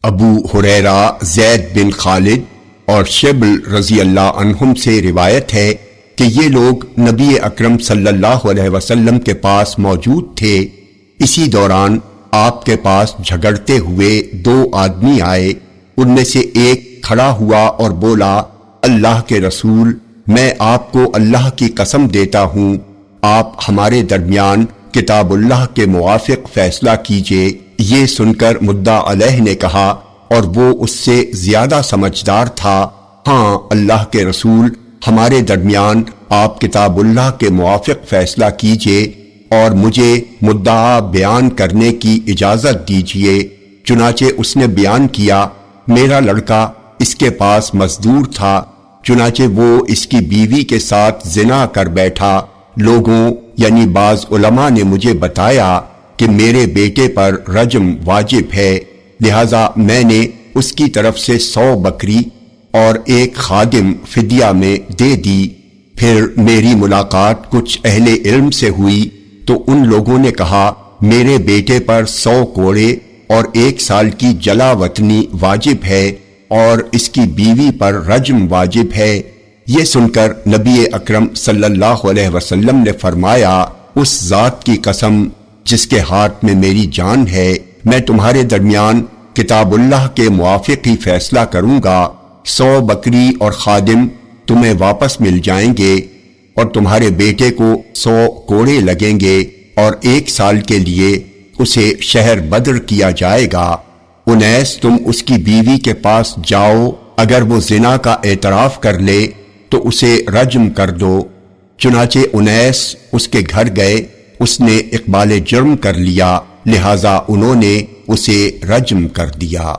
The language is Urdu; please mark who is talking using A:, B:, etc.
A: ابو ہریرہ، زید بن خالد اور شبل رضی اللہ عنہم سے روایت ہے کہ یہ لوگ نبی اکرم صلی اللہ علیہ وسلم کے پاس موجود تھے۔ اسی دوران آپ کے پاس جھگڑتے ہوئے دو آدمی آئے۔ ان میں سے ایک کھڑا ہوا اور بولا، اللہ کے رسول، میں آپ کو اللہ کی قسم دیتا ہوں، آپ ہمارے درمیان کتاب اللہ کے موافق فیصلہ کیجئے۔ یہ سن کر مدعا علیہ نے کہا، اور وہ اس سے زیادہ سمجھدار تھا، ہاں اللہ کے رسول، ہمارے درمیان آپ کتاب اللہ کے موافق فیصلہ کیجئے اور مجھے مدعا بیان کرنے کی اجازت دیجئے۔ چنانچہ اس نے بیان کیا، میرا لڑکا اس کے پاس مزدور تھا، چنانچہ وہ اس کی بیوی کے ساتھ زنا کر بیٹھا۔ لوگوں یعنی بعض علماء نے مجھے بتایا کہ میرے بیٹے پر رجم واجب ہے، لہذا میں نے اس کی طرف سے 100 بکری اور ایک خادم فدیہ میں دے دی۔ پھر میری ملاقات کچھ اہل علم سے ہوئی تو ان لوگوں نے کہا، میرے بیٹے پر 100 کوڑے اور 1 سال کی جلا وطنی واجب ہے اور اس کی بیوی پر رجم واجب ہے۔ یہ سن کر نبی اکرم صلی اللہ علیہ وسلم نے فرمایا، اس ذات کی قسم جس کے ہاتھ میں میری جان ہے، میں تمہارے درمیان کتاب اللہ کے موافق ہی فیصلہ کروں گا۔ 100 بکری اور خادم تمہیں واپس مل جائیں گے اور تمہارے بیٹے کو 100 کوڑے لگیں گے اور 1 سال کے لیے اسے شہر بدر کیا جائے گا۔ انیس، تم اس کی بیوی کے پاس جاؤ، اگر وہ زنا کا اعتراف کر لے تو اسے رجم کر دو۔ چنانچہ انیس اس کے گھر گئے، اس نے اقبال جرم کر لیا، لہذا انہوں نے اسے رجم کر دیا۔